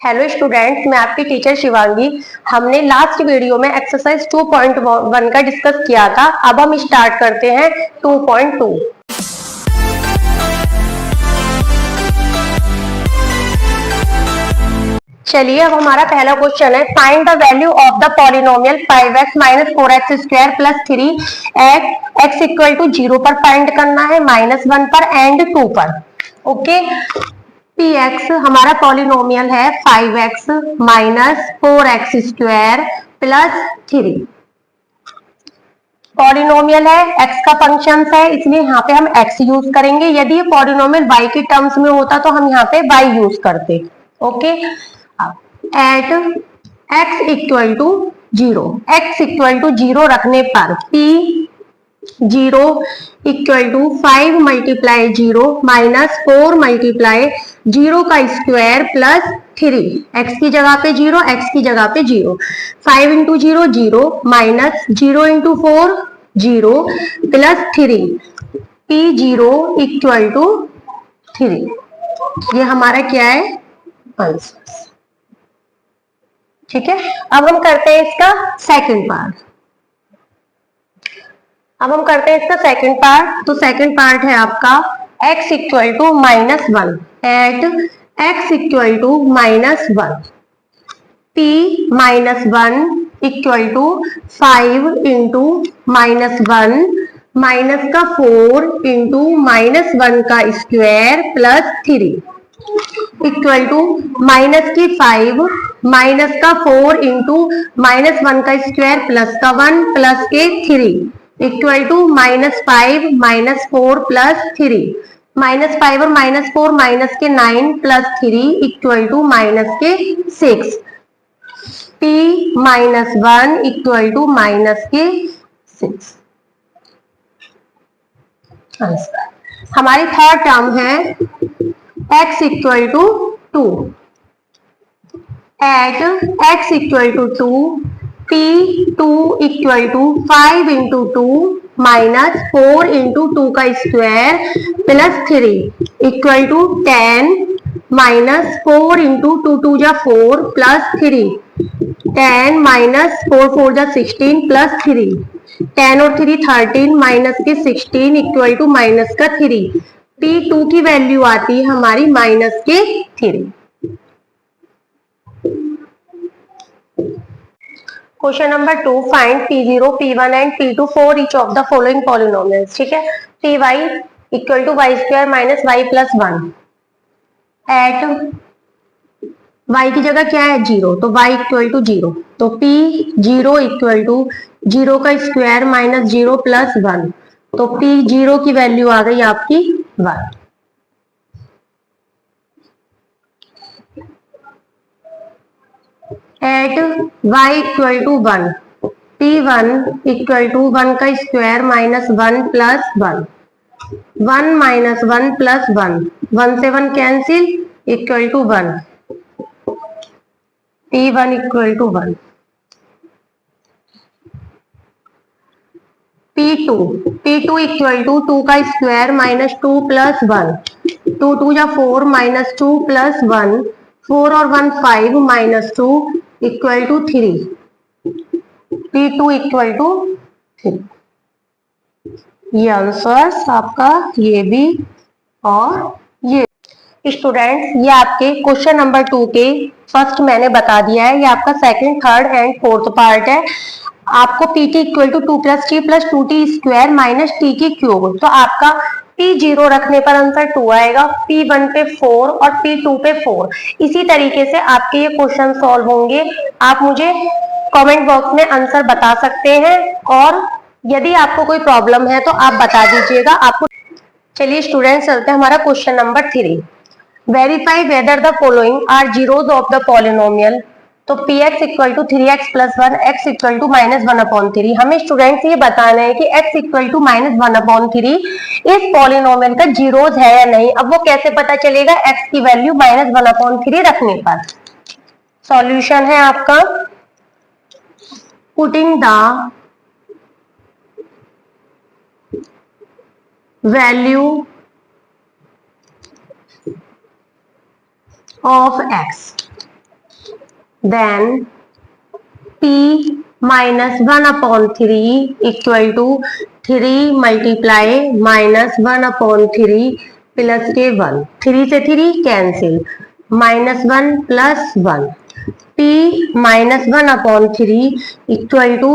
Hello students, मैं आपकी teacher Shivangi. हमने लास्ट वीडियो में एक्सरसाइज 2.1 का डिस्कस किया था। अब हम स्टार्ट करते हैं 2.2। चलिए, अब हमारा पहला क्वेश्चन है, find the value of the polynomial 5x minus 4x square plus 3 at x equal to 0 पर फाइंड करना है, -1 पर एंड 2 पर। ओके, px हमारा पॉलिनोमियल है 5x minus 4x square plus 3। Polynomial है, x का फंक्शन है, इसलिए यहाँ पे हम x यूज करेंगे। यदि ये पॉलिनोमियल y के टर्म्स में होता तो हम यहाँ पे y यूज करते। Okay, at x equal to 0, x equal to 0 रखने पर p 0 equal to 5 multiply 0 minus 4 multiply 0 का स्क्वायर प्लस 3। x की जगह पे 0, x की जगह पे 0, 5 into 0 0 minus 0 into 4 0 plus 3, p0 equal to 3। ये हमारा क्या है, आंसर। ठीक है, अब हम करते हैं इसका सेकंड पार्ट। तो सेकंड पार्ट है आपका x equal to -1 at x equal to -1, p -1 equal to 5 into -1 minus का 4 इंटू -1 का square plus 3 equal to minus की 5 माइनस का 4 इंटू -1 का स्क्वायर प्लस का 1 प्लस के 3 इक्वल टू -5 -4 प्लस 3, -5 और -4 माइनस के 9 प्लस 3 इक्वल टू माइनस के 6, p -1 इक्वल टू माइनस के 6। आंसर हमारी थर्ड टर्म है x equal to 2 at x equal to 2, p2 equal to 5 into 2 minus 4 into 2 का square plus 3 equal to 10 minus 4 into 2 2 जा 4 plus 3, 10 minus 4 4 जा 16 plus 3, 10 और 3 13 minus के 16 equal to minus का 3, p2 की वैल्यू आती है हमारी माइनस के 3। Question number 2, find p0, p1 and p2 for each of the following polynomials. ठीक है, py equal to y square minus y plus 1 at y की जगह क्या है 0, तो y इक्वल टू 0, तो p0 इक्वल टू 0 का स्क्वायर माइनस 0 प्लस 1, तो p0 की वैल्यू आ गई आपकी 1। At y equal to 1, p1 equal to 1 का square minus 1 plus 1, 1 minus 1 plus 1, 1 से 1 cancel equal to 1, p1 equal to 1। p2 equal to 2 का square minus 2 plus 1, 2 2 या 4 minus 2 plus 1, 4 और 1 5 minus 2 equal to 3, p2 equal to 3। ये answer आपका ये भी और ये। स्टूडेंट्स, ये आपके क्वेश्चन नंबर 2 के फर्स्ट मैंने बता दिया है, ये आपका second third and fourth part है। आपको pt equal to 2 plus T plus 2t square minus T की क्यूब, तो आपका p0 रखने पर आंसर 2 आएगा, p1 पे 4 और p2 पे 4। इसी तरीके से आपके ये क्वेश्चन सॉल्व होंगे। आप मुझे कमेंट बॉक्स में आंसर बता सकते हैं, और यदि आपको कोई प्रॉब्लम है तो आप बता दीजिएगा आपको। चलिए स्टूडेंट्स, चलते हैं हमारा question number 3। Verify whether the following are zeros of the polynomial. तो px equal to 3x plus 1, x equal to -1/3। हमें स्टूडेंट्स ये बताना है कि x इक्वल टू -1/3 इस पॉलिनोमियल का जीरोज है या नहीं। अब वो कैसे पता चलेगा, x की वैल्यू -1/3 रखने पर। सॉल्यूशन है आपका, putting the value of x then p minus 1/3 equal to 3 multiply minus 1/3 plus के 1, 3 से 3 cancel, -1 + 1, p minus 1/3 equal to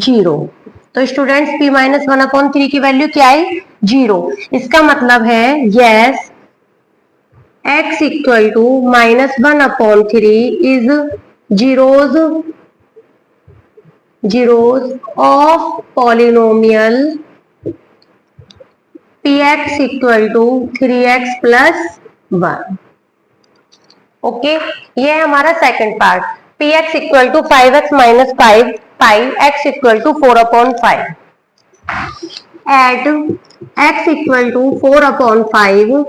0। तो स्टूडेंट्स p माइनस 1/3 की वैल्यू क्या है? 0। इसका मतलब है yes x equal to -1/3 is zeros of polynomial px equal to 3x + 1। Okay, ये है हमारा second part. px equal to 5x - 5 pi x equal to 4/5 at x equal to 4/5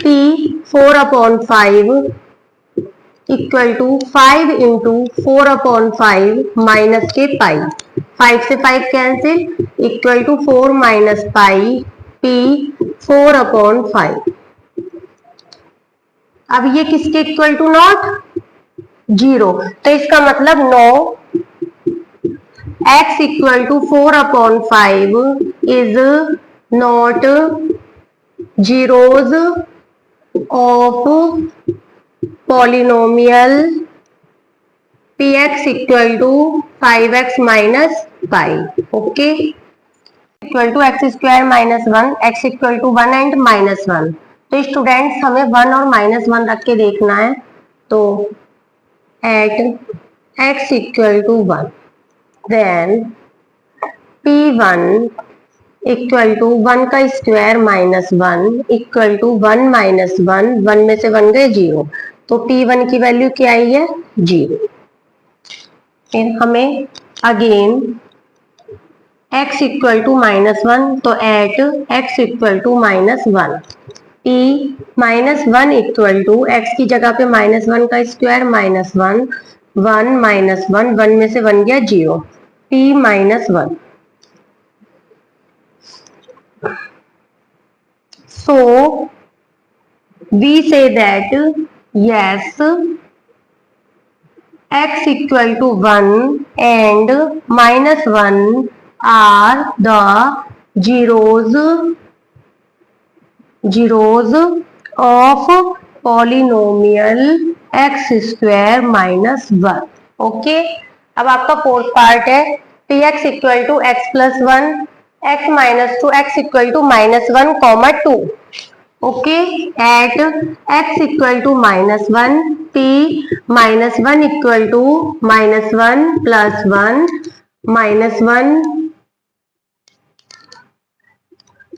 p 4/5 equal to 5 into 4/5 minus के pi, 5 से 5 cancel, equal to 4 minus pi p 4/5। अब ये किसके equal to not? 0। तो इसका मतलब no x equal to 4/5 is not zeros of polynomial px equal to 5x minus pi. Okay, equal to x square minus 1, x equal to 1 and -1। तो students हमें 1 और -1 रख के देखना है। तो at x equal to 1 then p1 equal to 1 का square -1 equal to 1 - 1, 1 में से 1 गए 0। तो p1 की वैल्यू क्या आई है? 0। फिर हमें अगेन x इक्वल टू -1, तो at x equal to -1 p -1 equal to x की जगह पे -1 का स्क्वायर -1, 1 - 1, 1 में से 1 गया 0, p -1। So we say that yes x equal to 1 and -1 are the zeros of polynomial x square minus 1। Okay, अब आपका फोर्थ पार्ट है px equal to x + 1 x - 2 x equal to -1, 2। Okay, at x equal to -1 p -1 equal to -1 + 1 -1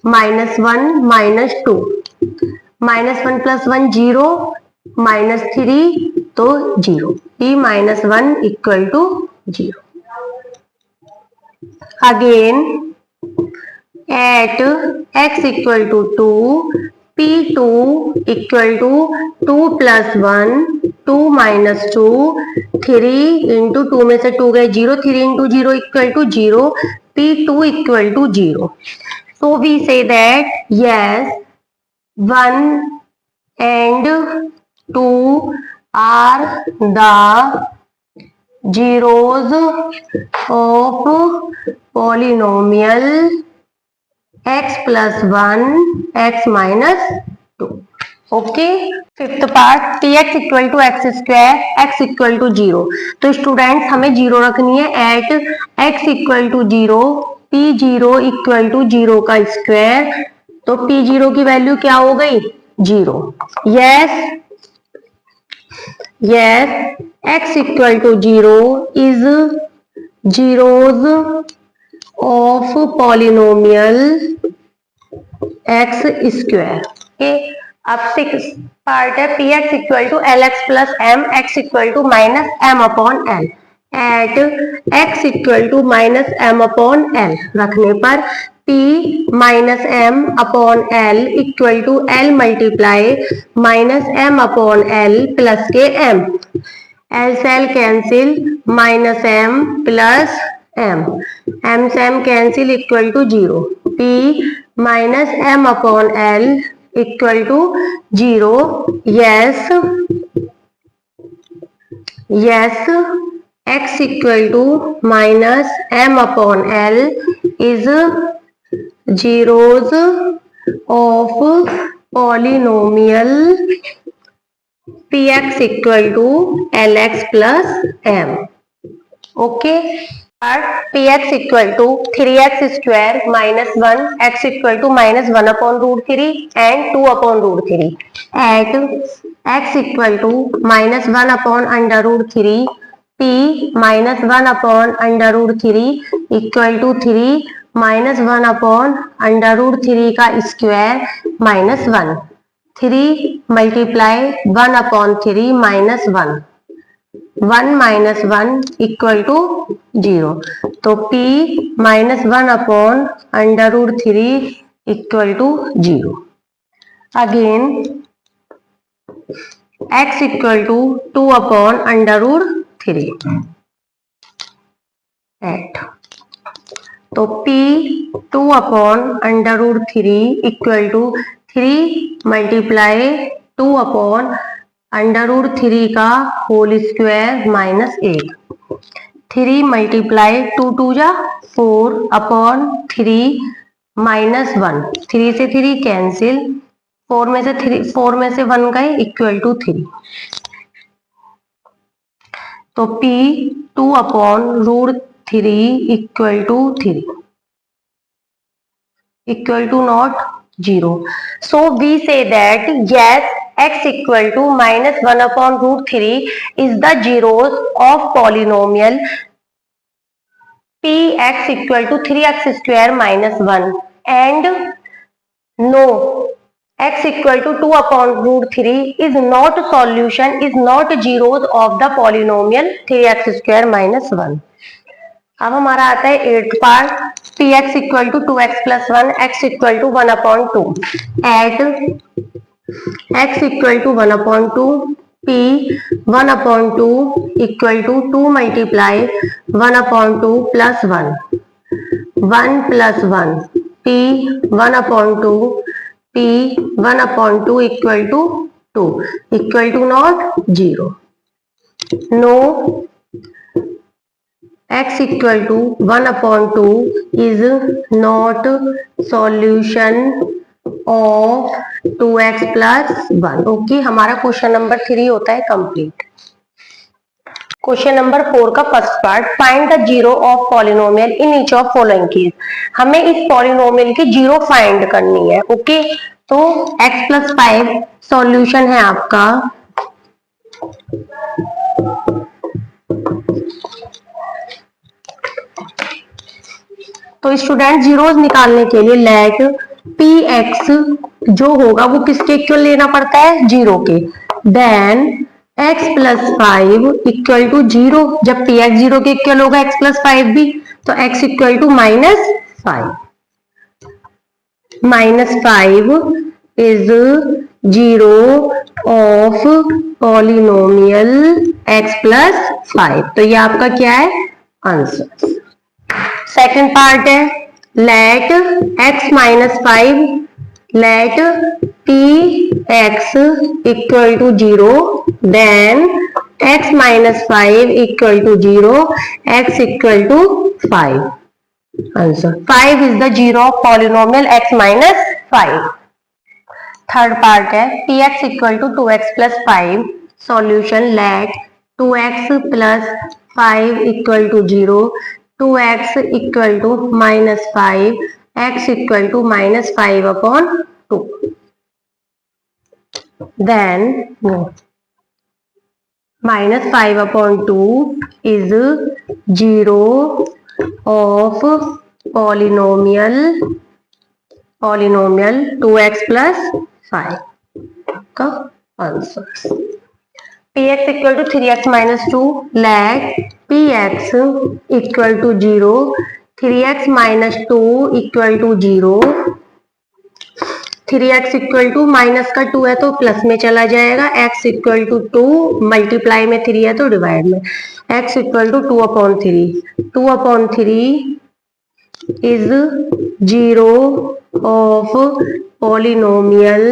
-2, -1 + 1 0, -3 तो 0, p -1 equal to 0। Again at x equal to 2 p2 equal to 2 + 1 2 - 2, 3 into 2 में से 2 गए 0, 3 into 0 equal to 0, p2 equal to 0। So we say that yes 1 and 2 are the zeros of polynomial x + 1 x - 2। Okay, fifth part px equal to x² x equal to 0। तो students हमें 0 रखनी है at x equal to 0 p0 equal to 0 का square. तो p0 की value क्या हो गई? 0। Yes x equal to 0 is zeros of polynomial x square। Okay, अब सिक्स पार्ट है px equal to lx + m x equal to -m/l at x equal to -m/l रखने पर p -m/l equal to l multiply -m/l plus के m, l से l cancel, -m plus m से m cancel equal to 0, p -m/l equal to 0, yes x equal to minus m upon l is zeros of polynomial px equal to lx plus m. Okay, px equal to 3x square minus 1, x equal to minus 1 upon root 3 and 2 upon root 3 at x equal to minus 1 upon under root 3 p minus 1 upon under root 3 equal to 3 minus 1 upon under root 3 का square minus 1, 3 multiply 1 upon 3 minus 1, 1 minus 1 equal to 0. तो p minus 1 upon under root 3 equal to 0. Again x equal to 2 upon under root 3 at, तो p 2 upon under root 3 equal to 3 multiply 2 upon under root 3 का whole square minus 8, 3 multiply 2 2 जा 4 upon 3 minus 1, 3 से 3 cancel, 4 में से 1 गए equal to 3. तो p 2 upon root 3 equal to 3 equal to not 0. So we say that yes, x equal to minus 1 upon root 3 is the zeros of polynomial px equal to 3x square minus 1 and no, x equal to 2 upon root 3 is not solution, is not zeros of the polynomial 3x square minus 1. अब हमारा आता है 8th part, px equal to 2x plus 1, x equal to 1 upon 2 at x equal to 1 upon 2 p 1 upon 2 equal to 2 multiply 1 upon 2 plus 1, 1 plus 1 p 1 upon 2 p 1 upon 2 equal to 2 equal to not 0. No x equal to 1 upon 2 is not solution of 2x plus 1. Okay, हमारा question number 3 होता है complete. Question number 4 का first part, find the zero of polynomial in each of following case. हमें इस polynomial की zero find करनी है. Okay, तो x प्लस 5 सॉल्यूशन है आपका तो स्टूडेंट जीरोस निकालने के लिए लेट px जो होगा वो किसके इक्वल लेना पड़ता है, 0 के. Then x plus 5 equal to 0. जब px 0 के इक्वल होगा x प्लस 5 भी, तो x equal to minus 5. Minus 5 is zero of polynomial x plus 5. तो ये आपका क्या है, आंसर. सेकंड पार्ट है, let x minus 5, let px equal to 0, then x minus 5 equal to 0, x equal to 5. Answer 5 is the zero of polynomial x minus 5. Third part है, px equal to 2x plus 5, solution let 2x plus 5 equal to 0, 2x equal to minus 5, x equal to minus 5 upon 2. Then minus 5 upon 2 is zero of polynomial 2x plus 5 का answer. px equal to 3x minus 2, let px equal to 0, 3x minus 2 equal to 0, 3x equal to minus का 2 है तो plus में चला जाएगा, x equal to 2 multiply में 3 है तो डिवाइड में, x equal to 2 upon 3, 2 upon 3 is zero of polynomial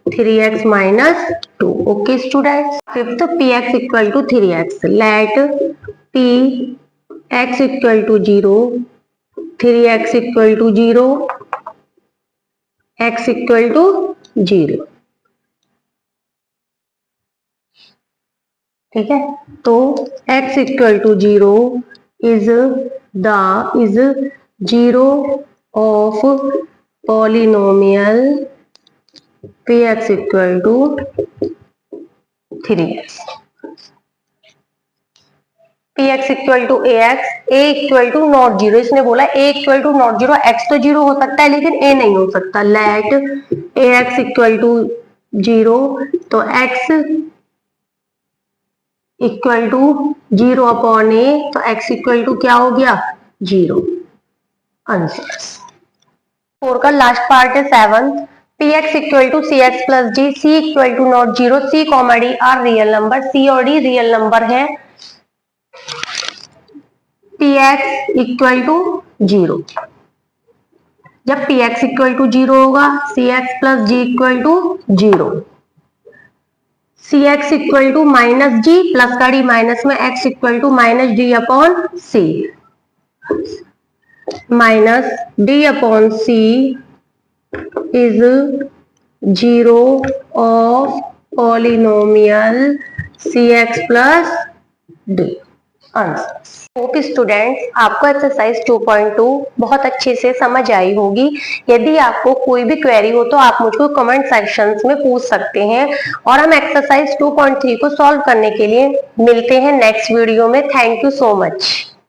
3x minus 2. Okay students, fifth px equal to 3x. Let px equal to 0, 3x equal to 0, x equal to 0. ठीक है, तो x equal to 0 is 0 of polynomial px equal to 3x. px equal to ax, a equal to not zero. इसने बोला a equal to not zero, x तो zero हो सकता है लेकिन a नहीं हो सकता. लेट ax equal to 0, तो x इक्वल टू 0 अपॉन ए, तो x इक्वल टू क्या हो गया 0. आंसर 4 का लास्ट पार्ट है 7th. px equal to cx plus d, c equal to not 0, c comma d are real number. c और d real number है. px equal to 0. जब px equal to 0 होगा cx plus d equal to 0. cx equal to minus D, plus का D minus में, x equal to minus D upon C. Minus D upon C is 0 of polynomial cx plus D. Answer. Hope students आपको exercise 2.2 बहुत अच्छे से समझ आई होगी. यदि आपको कोई भी क्वेरी हो तो आप मुझको कमेंट सेक्शंस में पूछ सकते हैं और हम एक्सरसाइज 2.3 को सॉल्व करने के लिए मिलते हैं नेक्स्ट वीडियो में. Thank you so much.